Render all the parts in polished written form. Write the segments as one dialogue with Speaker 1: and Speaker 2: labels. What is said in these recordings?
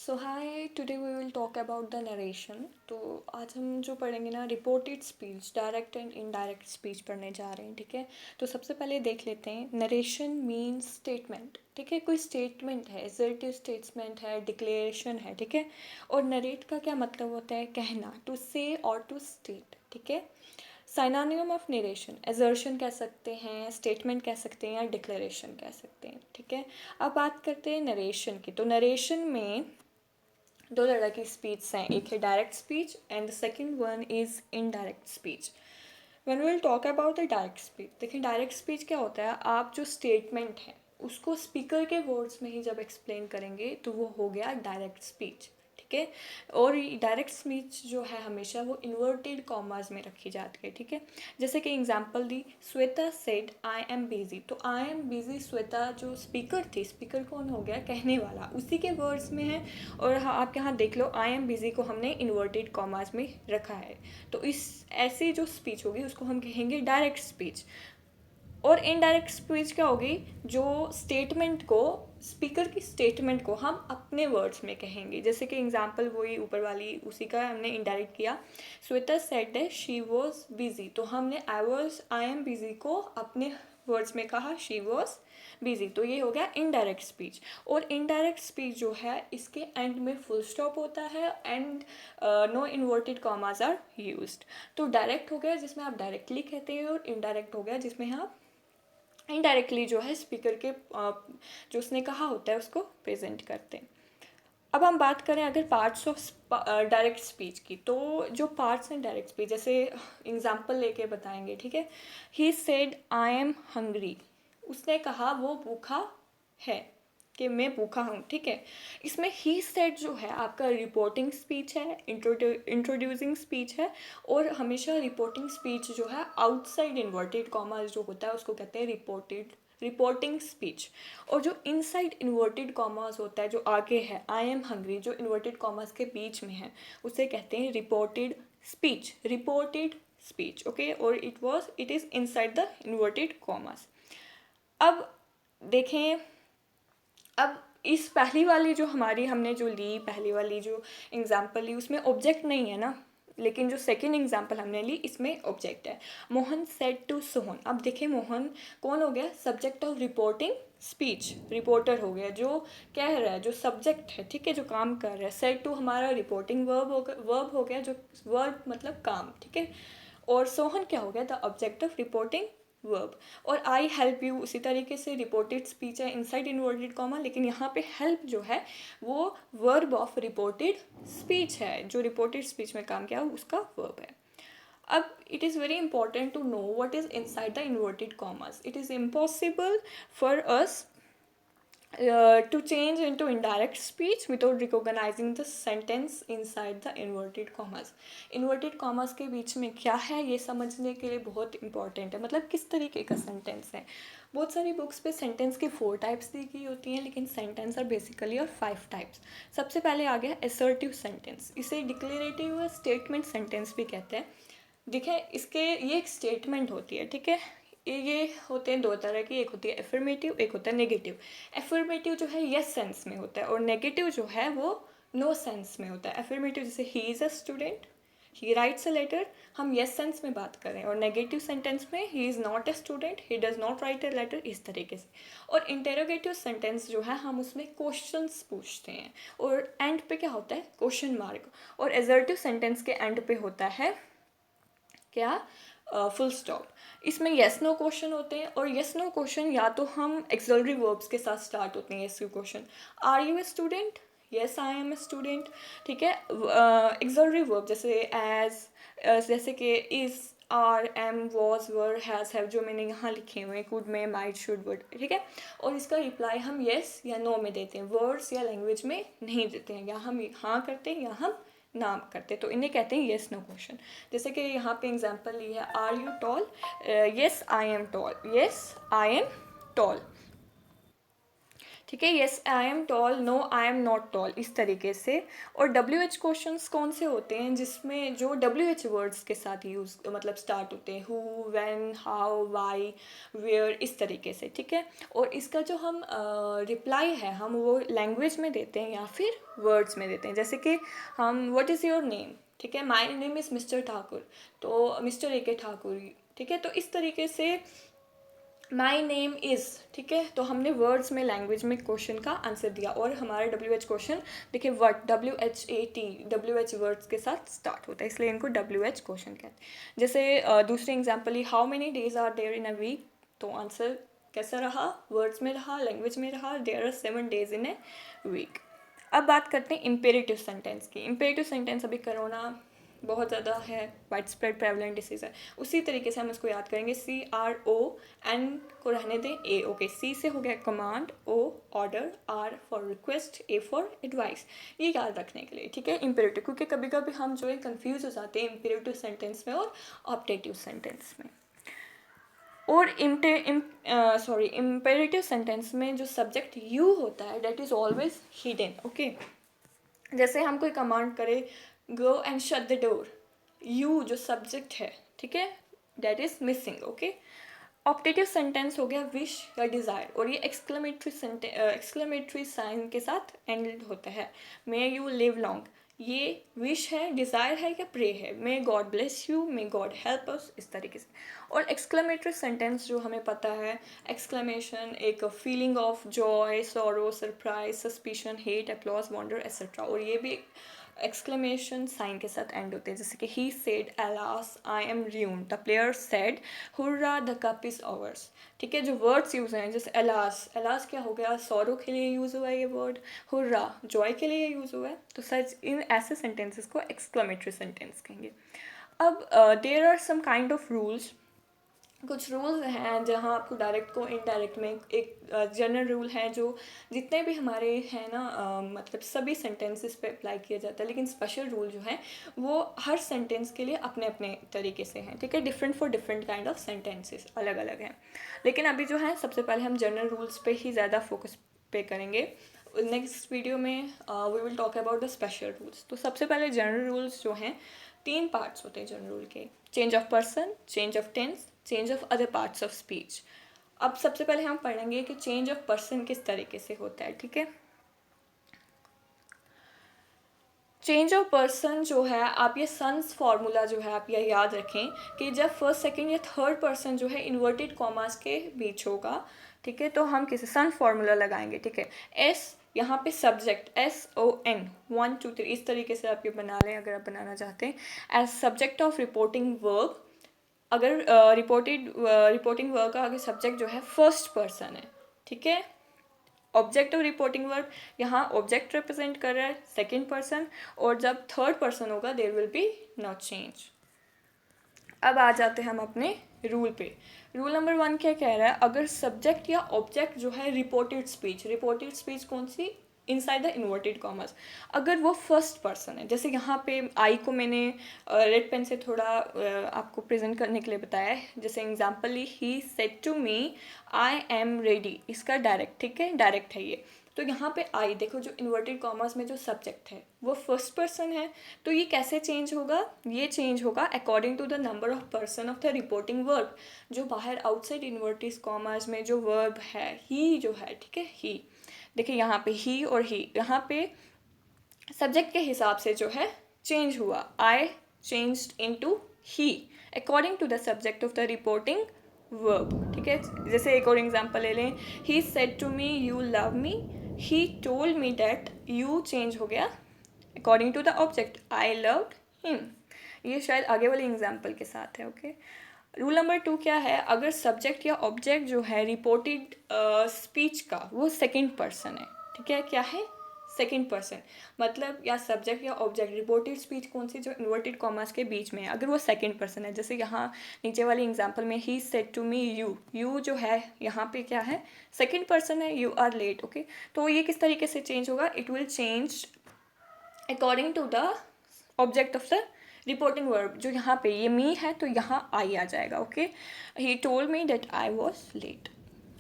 Speaker 1: So hi, today we will talk about the narration. तो आज हम जो पढ़ेंगे ना, reported speech, direct and indirect speech पढ़ने जा रहे हैं। ठीक है, तो सबसे पहले देख लेते हैं। Narration means statement. ठीक है, कोई स्टेटमेंट है, असर्टिव स्टेटमेंट है, डिक्लेरेशन है। ठीक है, और नरेट का क्या मतलब होता है? कहना, टू से और टू स्टेट। ठीक है, साइनोनिम ऑफ नरेशन, एजर्शन कह सकते हैं, स्टेटमेंट कह सकते हैं, या डिक्लेरेशन कह सकते हैं। ठीक है, अब बात करते हैं नरेशन की। तो नरेशन में दो तरह की स्पीच हैं, एक है direct speech and the second one is indirect speech. When we will talk about the direct speech, देखिए डायरेक्ट स्पीच क्या होता है? आप जो स्टेटमेंट है उसको स्पीकर के वर्ड्स में ही जब एक्सप्लेन करेंगे तो वो हो गया डायरेक्ट स्पीच। ठीक है, और डायरेक्ट स्पीच जो है हमेशा वो इन्वर्टेड कॉमास में रखी जाती है। ठीक है, जैसे कि example the, Shweta said I am busy. तो आई एम बिजी श्वेता जो स्पीकर थी, स्पीकर कौन हो गया? कहने वाला, उसी के वर्ड्स में है। और हाँ, आप यहाँ देख लो, आई एम बिजी को हमने इन्वर्टेड कॉमास में रखा है। तो इस ऐसी जो स्पीच होगी उसको हम कहेंगे डायरेक्ट स्पीच। और इनडायरेक्ट स्पीच क्या होगी? जो स्टेटमेंट को, स्पीकर की स्टेटमेंट को हम अपने वर्ड्स में कहेंगे। जैसे कि एग्जांपल वही ऊपर वाली, उसी का हमने इनडायरेक्ट किया। Shweta said that she was busy, तो हमने आई एम बिजी को अपने वर्ड्स में कहा, शी वाज बिजी। तो ये हो गया इनडायरेक्ट स्पीच। और इनडायरेक्ट स्पीच जो है इसके एंड में फुल स्टॉप होता है and no inverted commas are used. तो डायरेक्ट हो गया जिसमें आप डायरेक्टली कहते हैं, और इनडायरेक्ट हो गया जिसमें आप इनडायरेक्टली जो है स्पीकर के जो उसने कहा होता है उसको प्रेजेंट करते हैं। अब हम बात करें अगर पार्ट्स ऑफ डायरेक्ट स्पीच की, तो जो पार्ट्स हैं डायरेक्ट स्पीच, जैसे एग्जांपल लेके बताएंगे। ठीक है, ही सेड आई एम हंग्री, उसने कहा वो भूखा है, कि मैं भूखा हूँ। ठीक है, इसमें ही सेड जो है आपका रिपोर्टिंग स्पीच है, इंट्रोड्यूसिंग स्पीच है। और हमेशा रिपोर्टिंग स्पीच जो है आउटसाइड इन्वर्टेड कॉमा जो होता है उसको कहते हैं रिपोर्टिंग स्पीच। और जो इनसाइड इन्वर्टेड कॉमास होता है जो आगे है, आई एम हंग्री जो इन्वर्टेड कॉमास के बीच में है, उसे कहते हैं रिपोर्टेड स्पीच। ओके, और it is inside the inverted commas. अब देखें, अब इस पहली वाली जो हमारी हमने जो ली, पहली वाली जो एग्जाम्पल ली उसमें ऑब्जेक्ट नहीं है ना, लेकिन जो सेकंड एग्जाम्पल हमने ली इसमें ऑब्जेक्ट है। मोहन सेड टू सोहन, अब देखें मोहन कौन हो गया? Subject of reporting speech, reporter हो गया जो कह रहा है, जो सब्जेक्ट है। ठीक है, जो काम कर रहा है। सेड टू हमारा रिपोर्टिंग वर्ब हो गया, जो वर्ब मतलब काम। ठीक है, और सोहन क्या हो गया? The object of reporting verb. और आई हेल्प यू उसी तरीके से रिपोर्टेड स्पीच है इनसाइड इन्वर्टेड कॉमा, लेकिन यहाँ पे हेल्प जो है वो वर्ब ऑफ रिपोर्टेड स्पीच है, जो रिपोर्टेड स्पीच में काम किया उसका वर्ब है। अब it is very important to know what is inside the inverted commas. It is impossible for us to change into indirect speech without recognizing the sentence inside the inverted commas. inverted commas के बीच में क्या है ये समझने के लिए बहुत important है, मतलब किस तरीके का सेंटेंस है। बहुत सारी बुक्स पे सेंटेंस की 4 टाइप्स दी गई होती हैं, लेकिन सेंटेंस आर बेसिकली और 5 टाइप्स। सबसे पहले आ गया असर्टिव सेंटेंस, इसे डिक्लेरेटिव स्टेटमेंट सेंटेंस भी कहते हैं। देखिए इसके, ये एक स्टेटमेंट होती है। ठीक है, ये होते हैं दो तरह की, एक होती है एफर्मेटिव, एक होता है नेगेटिव। एफर्मेटिव जो है यस सेंस में होता है, और नेगेटिव जो है वो नो सेंस में होता है। एफर्मेटिव जैसे he is a student, he writes a letter, हम यस सेंस में बात करें। और नेगेटिव सेंटेंस में he is not a student, he does not write a letter, इस तरीके से। और इंटेरोगेटिव सेंटेंस जो है हम उसमें क्वेश्चंस पूछते हैं, और एंड पे क्या होता है? Question mark. और एजर्टिव सेंटेंस के एंड पे होता है क्या? Full stop. इसमें येस नो क्वेश्चन होते हैं, और येस नो क्वेश्चन या तो हम एक्सलरी वर्ब्स के साथ स्टार्ट होते हैं। Yes question, are you a student? Yes I am a student. ठीक है, एक्सलरी वर्ब जैसे एज, जैसे कि is, are, am, was, were, has, have, जो मैंने यहाँ लिखे हुए हैं, कुड, में, माइट, शुड, वुड। ठीक है, और इसका रिप्लाई हम येस या नो में देते हैं, वर्ड्स या लैंग्वेज में नहीं देते हैं, या हम हाँ करते हैं या हम नाम करते, तो इन्हें कहते हैं येस नो क्वेश्चन। जैसे कि यहाँ पे एग्जांपल ली है, are you tall? Yes I am tall, yes I am tall. ठीक है, yes I am tall, no I am not tall, इस तरीके से। और डब्ल्यू एच क्वेश्चंस कौन से होते हैं जिसमें जो डब्ल्यू एच वर्ड्स के साथ यूज़ मतलब स्टार्ट होते हैं, who, when, how, why, where, इस तरीके से। ठीक है, और इसका जो हम रिप्लाई है हम वो लैंग्वेज में देते हैं या फिर वर्ड्स में देते हैं। जैसे कि हम व्हाट इज़ योर नेम, ठीक है, my name is mister Thakur, तो मिस्टर ए के ठाकुर, ठीक है, तो इस तरीके से माई नेम इज़, ठीक है, तो हमने वर्ड्स में लैंग्वेज में क्वेश्चन का आंसर दिया। और हमारा डब्ल्यू एच क्वेश्चन देखिए word WHAT, W H words के साथ स्टार्ट होता है, इसलिए इनको डब्ल्यू एच क्वेश्चन कहते हैं। जैसे दूसरी एग्जाम्पल ही, how many days are there in a week, तो आंसर कैसा रहा, वर्ड्स में रहा, लैंग्वेज में रहा, there are 7 days in a week. अब बात करते हैं इम्पेरेटिव सेंटेंस की। इम्पेरेटिव सेंटेंस अभी कोरोना बहुत ज़्यादा है, वाइड स्प्रेड प्रेवलेंट डिसीज़ है, उसी तरीके से हम इसको याद करेंगे। CRO, N को रहने दें A, ओके। C से हो गया command, O order, R for request, A for advice, ये याद रखने के लिए, ठीक है, इम्पेरेटिव। क्योंकि कभी कभी हम जो है कंफ्यूज हो जाते हैं इम्पेरेटिव सेंटेंस में और ऑप्टेटिव सेंटेंस में। और इम्पेरेटिव सेंटेंस में जो सब्जेक्ट यू होता है that is always hidden, okay. जैसे हम कोई कमांड करें, go and shut the door, you जो सब्जेक्ट है, ठीक है, that is missing, okay. Optative sentence हो गया विश या डिज़ायर, और ये एक्सक्लेमेटरी साइन के साथ एंड होता है। मे यू लिव लॉन्ग, ये विश है, डिज़ायर है या प्रे है। May God bless you, may God help us, इस तरीके से। और एक्सक्लेमेटरी सेंटेंस जो हमें पता है, एक्सक्लेमेशन एक feeling of Joy, sorrow, surprise, suspicion, hate, applause, wonder etcetera, और ये भी एक्सक्लेमेशन साइन के साथ एंड होते हैं। जैसे कि he said alas I am ruined, the player said hurrah the cup is ours, ठीक है। जो वर्ड्स यूज हैं जैसे अलास, अलास क्या हो गया, सॉरो के लिए यूज हुआ है ये वर्ड, हुर्रा जॉय के लिए यूज हुआ है, तो सच इन ऐसे सेंटेंसेस को एक्सक्लेमेटरी सेंटेंस कहेंगे। अब there are some kind of rules, कुछ रूल्स हैं जहाँ आपको डायरेक्ट को इनडायरेक्ट में एक जनरल रूल है जो जितने भी हमारे हैं ना मतलब सभी सेंटेंसेस पे अप्लाई किया जाता है, लेकिन स्पेशल रूल जो है वो हर सेंटेंस के लिए अपने अपने तरीके से हैं, ठीक है, different for different kind of sentences, अलग अलग हैं। लेकिन अभी जो है सबसे पहले हम जनरल रूल्स पे ही ज़्यादा फोकस पे करेंगे। नेक्स्ट वीडियो में we will talk about the special rules. तो सबसे पहले जनरल रूल्स जो हैं 3 पार्ट्स होते हैं जनरल रूल के, change of person, change of tense, change of other parts of speech. अब सबसे पहले हम पढ़ेंगे कि चेंज ऑफ पर्सन किस तरीके से होता है, ठीक है। चेंज ऑफ पर्सन जो है, आप ये सन्स फार्मूला जो है आप ये याद रखें कि जब फर्स्ट सेकंड या थर्ड पर्सन जो है इन्वर्टेड कॉमास के बीच होगा, ठीक है, तो हम किसी सन फार्मूला लगाएंगे, ठीक है। एस यहाँ पे सब्जेक्ट SON 1 2 3 इस तरीके से आप ये बना लें अगर आप बनाना चाहते हैं। As subject of reporting verb, अगर रिपोर्टिंग वर्ब का अगर सब्जेक्ट जो है फर्स्ट पर्सन है, ठीक है। ऑब्जेक्ट ऑफ रिपोर्टिंग वर्ब, यहाँ ऑब्जेक्ट रिप्रेजेंट कर रहा है सेकेंड पर्सन, और जब थर्ड पर्सन होगा there will be no change. अब आ जाते हैं हम अपने रूल पे। रूल नंबर 1 क्या कह रहा है, अगर सब्जेक्ट या ऑब्जेक्ट जो है रिपोर्टेड स्पीच कौन सी, इनसाइड द इन्वर्टेड कॉमर्स, अगर वो फर्स्ट पर्सन है, जैसे यहाँ पे आई को मैंने रेड पेन से थोड़ा आपको प्रेजेंट करने के लिए बताया है। जैसे एग्जाम्पल ही said to me I am ready, इसका डायरेक्ट, ठीक है, डायरेक्ट है ये। तो यहाँ पे आई देखो, जो इन्वर्टेड कॉमर्स में जो सब्जेक्ट है वो फर्स्ट पर्सन है, तो ये कैसे चेंज होगा, ये चेंज होगा according to the number of person of the reporting verb. जो बाहर आउटसाइड इन्वर्टेड कॉमर्स में जो वर्ब है ही जो है, ठीक है, ही, देखिए यहाँ पे ही और ही, यहाँ पे सब्जेक्ट के हिसाब से जो है चेंज हुआ, I changed into he according to the subject of the reporting verb, ठीक है। जैसे एक और एग्जांपल ले लें, he said to me you love me, he told me that, you change हो गया according to the object, I loved him. ये शायद आगे वाले एग्जाम्पल के साथ है, ओके। रूल नंबर 2 क्या है, अगर सब्जेक्ट या ऑब्जेक्ट जो है रिपोर्टेड स्पीच का वो सेकंड पर्सन है, ठीक है, क्या है, सेकंड पर्सन, मतलब या सब्जेक्ट या ऑब्जेक्ट रिपोर्टेड स्पीच कौन सी, जो इन्वर्टेड कॉमर्स के बीच में है, अगर वो सेकंड पर्सन है। जैसे यहाँ नीचे वाली एग्जांपल में he said to me you जो है यहाँ पे क्या है, सेकंड पर्सन है, यू आर लेट, ओके। तो ये किस तरीके से चेंज होगा, it will change according to the object of the reporting verb. जो यहाँ पे ये मी है तो यहाँ आई आ जाएगा, okay. He told me that I was late.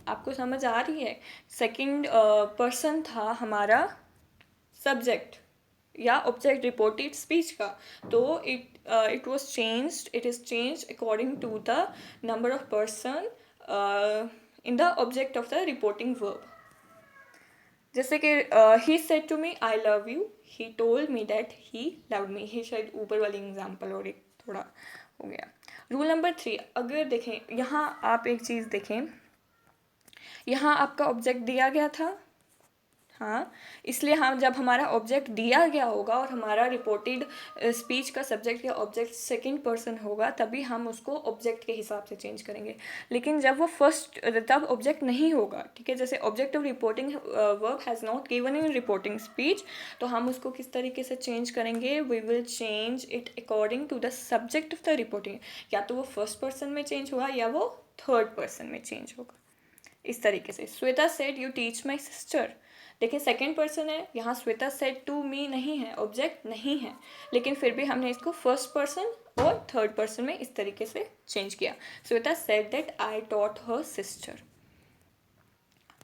Speaker 1: आपको समझ आ रही है? सेकंड पर्सन था हमारा सब्जेक्ट या ऑब्जेक्ट रिपोर्टेड स्पीच का, तो it was changed, it is changed according to the number of person in the object of the reporting verb. जैसे कि he said to me I love you, he told me that he loved me, ही शायद ऊपर वाली example और एक थोड़ा हो गया। रूल नंबर 3, अगर देखें यहाँ आप एक चीज़ देखें, यहाँ आपका ऑब्जेक्ट दिया गया था, हाँ, इसलिए हम जब हमारा ऑब्जेक्ट दिया गया होगा और हमारा रिपोर्टेड स्पीच का सब्जेक्ट या ऑब्जेक्ट सेकंड पर्सन होगा, तभी हम उसको ऑब्जेक्ट के हिसाब से चेंज करेंगे। लेकिन जब वो फर्स्ट, तब ऑब्जेक्ट नहीं होगा, ठीक है। जैसे object of reporting verb has not given in reporting speech, तो हम उसको किस तरीके से चेंज करेंगे? We will change it according to the subject of the reporting. या तो वो फर्स्ट पर्सन में चेंज होगा या वो थर्ड पर्सन में चेंज होगा, इस तरीके से। Shweta said you teach my sister, देखिए सेकेंड पर्सन है यहाँ, श्वेता सेड टू मी नहीं है, ऑब्जेक्ट नहीं है, लेकिन फिर भी हमने इसको फर्स्ट पर्सन और थर्ड पर्सन में इस तरीके से चेंज किया। Shweta said that I taught her sister.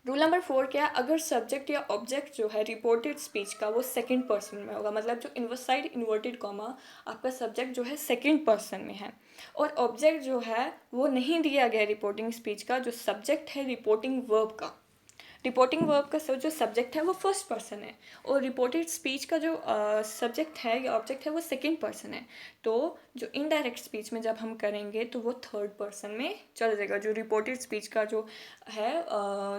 Speaker 1: Rule number 4 क्या है? अगर सब्जेक्ट या ऑब्जेक्ट जो है रिपोर्टेड स्पीच का वो सेकंड पर्सन में होगा, मतलब जो इनवर्साइड इन्वर्टेड कॉमा आपका सब्जेक्ट जो है सेकंड पर्सन में है, और ऑब्जेक्ट जो है वो नहीं दिया गया रिपोर्टिंग स्पीच का, जो सब्जेक्ट है रिपोर्टिंग वर्ब का, रिपोर्टिंग वर्ब का जो सब्जेक्ट है वो फर्स्ट पर्सन है, और रिपोर्टेड स्पीच का जो सब्जेक्ट है या ऑब्जेक्ट है वो सेकंड पर्सन है, तो जो इनडायरेक्ट स्पीच में जब हम करेंगे तो वो थर्ड पर्सन में चल जाएगा। जो रिपोर्टेड स्पीच का जो है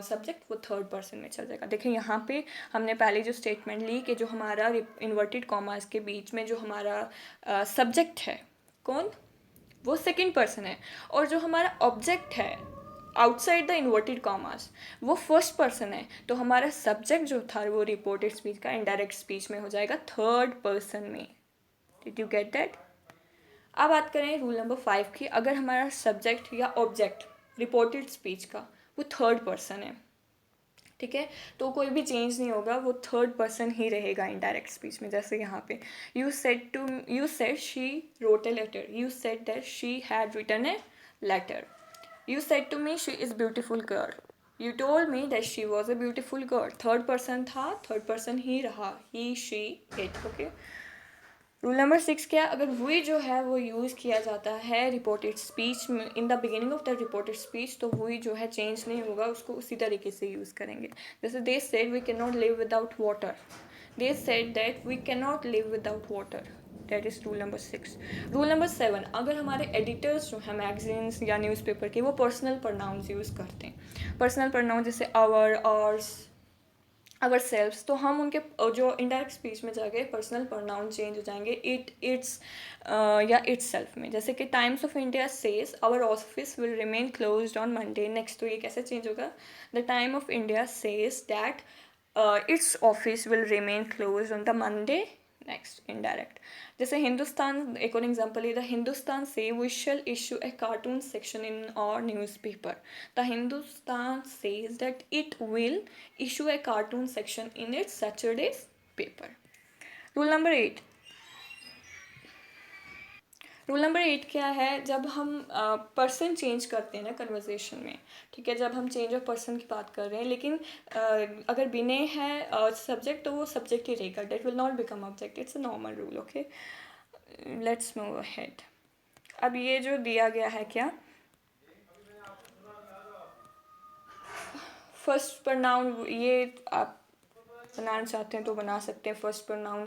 Speaker 1: सब्जेक्ट वो थर्ड पर्सन में चल जाएगा। देखिए यहाँ पे हमने पहले जो स्टेटमेंट ली कि जो हमारा इन्वर्टेड कॉमास के बीच में जो हमारा सब्जेक्ट है कौन, वो सेकंड पर्सन है, और जो हमारा ऑब्जेक्ट है आउटसाइड द इन्वर्टेड कॉमास वो फर्स्ट पर्सन है, तो हमारा सब्जेक्ट जो था वो रिपोर्टेड स्पीच का इनडायरेक्ट स्पीच में हो जाएगा थर्ड पर्सन में। Did you get that? अब बात करें रूल नंबर 5 की, अगर हमारा सब्जेक्ट या ऑब्जेक्ट रिपोर्टेड स्पीच का वो थर्ड पर्सन है, ठीक है, तो कोई भी चेंज नहीं होगा, वो थर्ड पर्सन ही रहेगा इनडायरेक्ट स्पीच में। जैसे यहाँ पे you said she wrote a letter, you said that she had written a letter, you said to me she is beautiful girl, you told me that she was a beautiful girl, third person था, third person ही रहा, he she it, okay. Rule number 6 क्या है? अगर we जो है वो use किया जाता है रिपोर्टेड स्पीच में in the beginning of the reported speech, तो वी जो है चेंज नहीं होगा, उसको उसी तरीके से यूज़ करेंगे। जैसे they said we can not live without water, they said that we can not live without water, that is rule number 6। Rule number 7, अगर हमारे एडिटर्स जो हैं मैगजीन्स या न्यूज़पेपर के, वो पर्सनल प्रोनाउंस यूज़ करते हैं, पर्सनल प्रोनाउन जैसे आवर, आवर्स, अवर सेल्फ्स, तो हम उनके जो इनडायरेक्ट स्पीच में जाके पर्सनल प्रोनाउन चेंज हो जाएंगे इट, इट्स या इट्स सेल्फ में। जैसे कि Times of India says our office will remain closed on Monday next, तो ये कैसे चेंज होगा? The Time of India says that its office will remain closed on the Monday next, indirect. जैसे हिंदुस्तान, एक और एग्जाम्पल है, the Hindustan says we shall issue a cartoon section in our newspaper, the Hindustan says that it will issue a cartoon section in its Saturday's paper. Rule number 8, rule number 8 क्या है? जब हम person change करते हैं ना conversation में, ठीक है, जब हम चेंज ऑफ पर्सन की बात कर रहे हैं, लेकिन अगर बिने है सब्जेक्ट तो वो सब्जेक्ट ही रहेगा, that will not become object, it's a normal rule, okay. Let's move ahead. अब ये जो दिया गया है क्या, फर्स्ट प्रोनाउन, ये आप बनाना चाहते हैं तो बना सकते हैं। फर्स्ट प्रोनाउन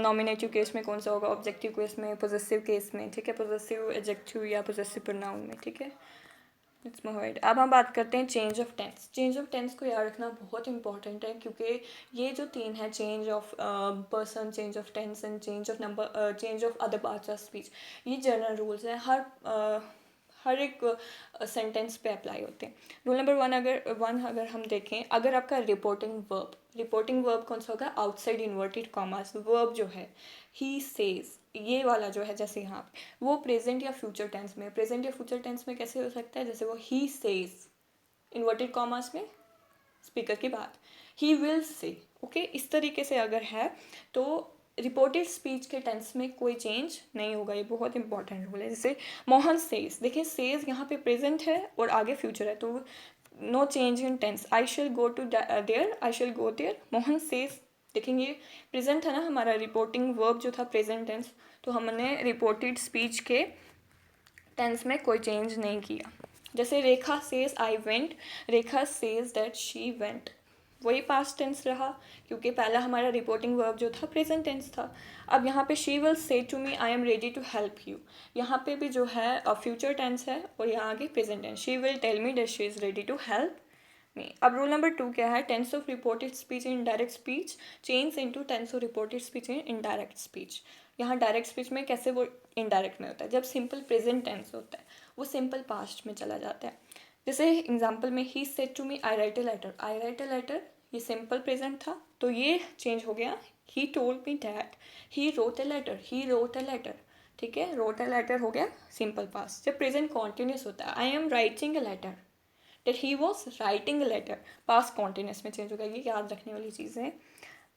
Speaker 1: नॉमिनेटिव केस में कौन सा होगा, ऑब्जेक्टिव केस में, पोजेसिव केस में, ठीक है, पोजेसिव एडजेक्टिव या पोजेसिव प्रोनाउन में, ठीक है। इट्स मोहाइड। अब हम बात करते हैं change of tense. Change of tense को याद रखना बहुत इंपॉर्टेंट है, क्योंकि ये जो 3 है, change of person, change of tense and change of number, change of other parts of speech, ये जनरल रूल्स हैं, हर एक सेंटेंस पे अप्लाई होते हैं। रूल नंबर 1 अगर हम देखें, अगर आपका रिपोर्टिंग वर्ब कौन सा होगा? आउटसाइड इन्वर्टेड कॉमास वर्ब जो है ही सेज, ये वाला जो है, जैसे यहाँ पे वो प्रेजेंट या फ्यूचर टेंस में, प्रेजेंट या फ्यूचर टेंस में कैसे हो सकता है? जैसे वो ही सेज इन्वर्टेड कॉमास में स्पीकर की बात, ही विल से, ओके, इस तरीके से अगर है तो रिपोर्टेड स्पीच के टेंस में कोई चेंज नहीं होगा। ये बहुत इंपॉर्टेंट रूल है। जैसे मोहन सेज, देखिए सेज यहाँ पे प्रेजेंट है और आगे फ्यूचर है, तो no change in tense, I shall go to there, I shall go there, Mohan says. देखेंगे प्रेजेंट था ना हमारा, रिपोर्टिंग वर्ब जो था प्रेजेंट टेंस, तो हमने रिपोर्टेड स्पीच के टेंस में कोई चेंज नहीं किया। जैसे Rekha says I went, Rekha says that she went, वही पास्ट टेंस रहा क्योंकि पहला हमारा रिपोर्टिंग वर्ब जो था प्रेजेंट टेंस था। अब यहाँ पे she will say to me I am ready to help you, यहाँ पे भी जो है फ्यूचर टेंस है और यहाँ आगे present tense, she will tell me that she is ready to help me. अब रूल नंबर 2 क्या है, tense of reported speech in direct speech change into tense of reported speech in indirect speech. यहाँ direct speech में कैसे वो indirect में होता है, जब सिंपल प्रेजेंट टेंस होता है वो सिंपल पास्ट में चला जाता है। जैसे एग्जाम्पल में he said to me I write a letter, I write a letter, ये सिंपल प्रेजेंट था तो ये चेंज हो गया, he told me that he wrote a letter, he wrote a letter, ठीक है, रोट अ लेटर हो गया सिंपल पास्ट। जब प्रेजेंट कॉन्टिन्यूस होता है, I am writing a letter, that he was writing a letter, past continuous में change हो गया, ये याद रखने वाली चीज़ है।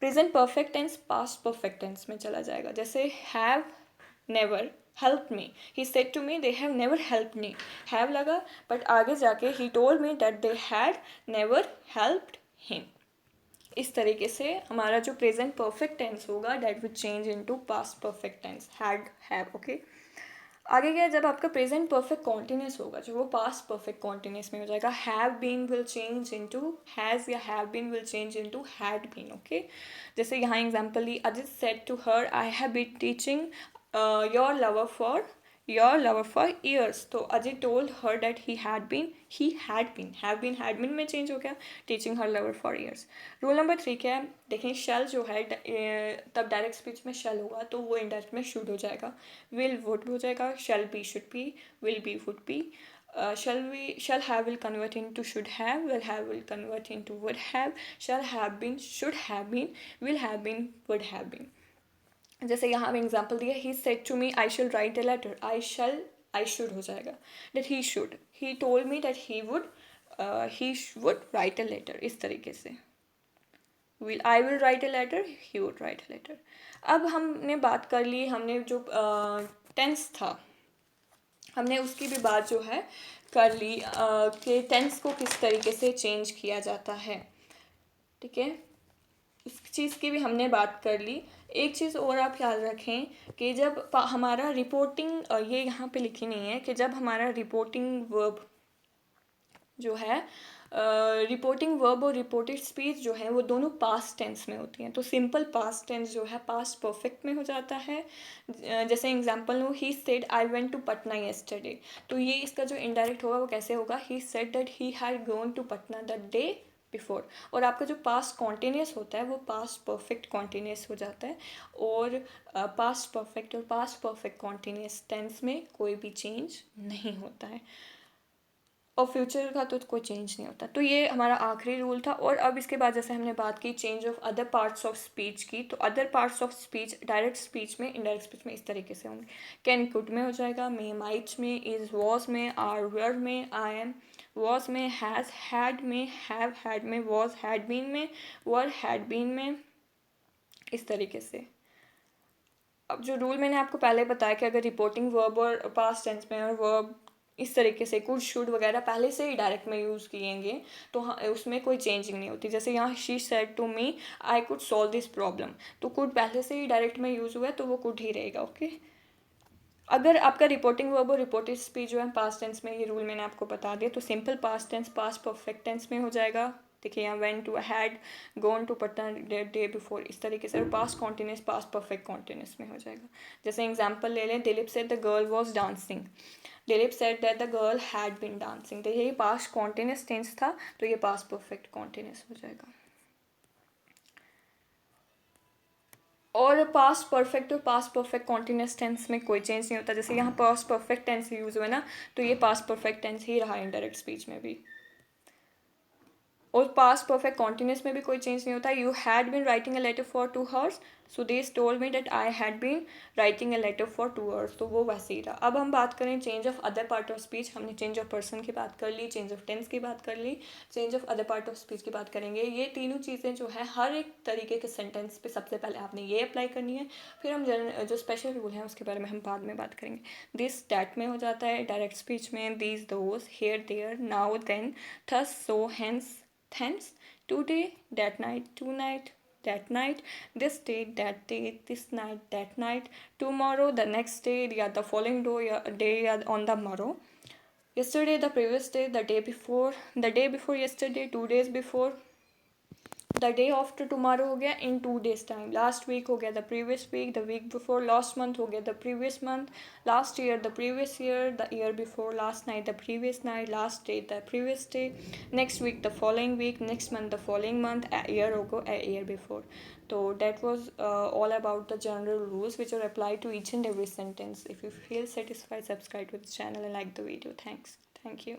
Speaker 1: Present perfect tense past perfect tense में चला जाएगा, जैसे have never help me, he said to me they have never help me, have लगा बट आगे जाके he told me that they had never helped him. इस तरीके से हमारा जो प्रेजेंट परफेक्ट टेंस होगा that will change into past perfect tense, had have, okay. आगे क्या है, जब आपका प्रेजेंट परफेक्ट कॉन्टिन्यूस होगा जो वो पास्ट परफेक्ट कॉन्टिन्यूस में हो जाएगा, have been will change into has या have been will change into had been, okay. जैसे यहाँ एग्जांपल ली, Ajit said to her I have been teaching your lover for years, तो Ajit told her that he had been have been had been में change हो गया, teaching her lover for years. Rule number 3 क्या है, देखें शैल जो है तब डायरेक्ट स्पीच में शैल होगा तो वो इनडायरेक्ट में शुड हो जाएगा, विल वुड हो जाएगा, shall be should be, will be would be, shall have will convert into should have will convert into would have, shall have been should have been, will have been would have been। जैसे यहाँ पे example दिया, he said to me I should write a letter, I should हो जाएगा, that he should, he told me that he would write a letter, इस तरीके से I will write a letter, he would write a letter. अब हमने बात कर ली, हमने जो टेंस था हमने उसकी भी बात जो है कर ली कि टेंस को किस तरीके से चेंज किया जाता है, ठीक है, उस चीज़ की भी हमने बात कर ली। एक चीज़ और आप याद रखें कि जब हमारा रिपोर्टिंग, ये यहाँ पे लिखी नहीं है कि जब हमारा रिपोर्टिंग वर्ब जो है रिपोर्टिंग वर्ब और रिपोर्टेड स्पीच जो है वो दोनों पास्ट टेंस में होती हैं, तो सिंपल पास्ट टेंस जो है पास्ट परफेक्ट में हो जाता है। जैसे एग्जांपल लो, he said I went to Patna yesterday, तो ये इसका जो इनडायरेक्ट होगा वो कैसे होगा, he said that he had gone to Patna the day before, और आपका जो पास्ट कॉन्टिन्यूस होता है वो पास्ट परफेक्ट कॉन्टिन्यूस हो जाता है, और पास्ट परफेक्ट और पास्ट परफेक्ट कॉन्टिन्यूस टेंस में कोई भी चेंज नहीं होता है, और फ्यूचर का तो कोई चेंज नहीं होता। तो ये हमारा आखिरी रूल था। और अब इसके बाद जैसे हमने बात की change of other parts of speech की, तो other parts of speech direct speech में, इनडायरेक्ट स्पीच में इस तरीके से होंगे, कैन कुड में हो जाएगा, मे माइट में, इज वॉज में, आर वेयर में, आई एम वॉज में, हैज़ हैड में, हैव हैड में, वॉज हैड बीन में, वर हैड बीन में, इस तरीके से। अब जो रूल मैंने आपको पहले बताया कि अगर रिपोर्टिंग वर्ब और पास्ट टेंस में और वर्ब इस तरीके से कुड शुड वगैरह पहले से ही डायरेक्ट में यूज़ किएंगे तो हाँ उसमें कोई चेंजिंग नहीं होती। जैसे यहाँ she said to me I could solve this problem, तो कुड पहले से ही डायरेक्ट में यूज़ हुआ है तो वो कुड ही रहेगा, ओके। अगर आपका रिपोर्टिंग वर्ब और रिपोर्टेड स्पीच जो है पास्ट टेंस में, ये रूल मैंने आपको बता दिया, तो simple past tense past perfect tense में हो जाएगा। देखिए यहाँ went to, had gone to Patna day before, इस तरीके से, और past continuous past perfect continuous में हो जाएगा। जैसे एग्जांपल ले लें, Dilip said the girl was dancing, Dilip said that the girl had been dancing, तो ये पास्ट कॉन्टिन्यूस टेंस था तो ये पास्ट परफेक्ट कॉन्टिन्यूस हो जाएगा। और पास्ट परफेक्ट और पास्ट परफेक्ट कॉन्टिन्यूस टेंस में कोई चेंज नहीं होता। जैसे यहाँ पास्ट परफेक्ट टेंस यूज़ हुआ है ना, तो ये पास्ट परफेक्ट टेंस ही रहा इनडायरेक्ट स्पीच में भी। और पास्ट परफेक्ट कॉन्टिन्यूस में भी कोई चेंज नहीं होता. You had been writing a letter for 2 hours. Sudesh told me that I had been writing a letter for 2 hours. तो वो वैसे ही रहा. अब हम बात करें change of other part of speech. हमने चेंज ऑफ पर्सन की बात कर ली, चेंज ऑफ टेंस की बात कर ली, change of other part of speech की बात करेंगे. ये तीनों चीज़ें जो है हर एक तरीके के सेंटेंस पे सबसे पहले आपने ये अप्लाई करनी है. फिर हम जो स्पेशल रूल हैं उसके बारे में हम बाद में बात करेंगे. दिस दैट में हो जाता है डायरेक्ट स्पीच में. These those here there now then thus so hence thence, today, that night, tonight, that night, this day, that day, this night, that night, tomorrow, the next day, या the following day या on the morrow, yesterday, the previous day, the day before yesterday, 2 days before, the day after tomorrow हो गया, in 2 days time. Last week हो गया the previous week, the week before. Last month हो गया the previous month. Last year the previous year, the year before. Last night the previous night. Last day the previous day. Next week the following week. Next month the following month. Year होगा year before. तो that was all about the general rules which are applied to each and every sentence. If you feel satisfied, subscribe to the channel and like the video. Thank you.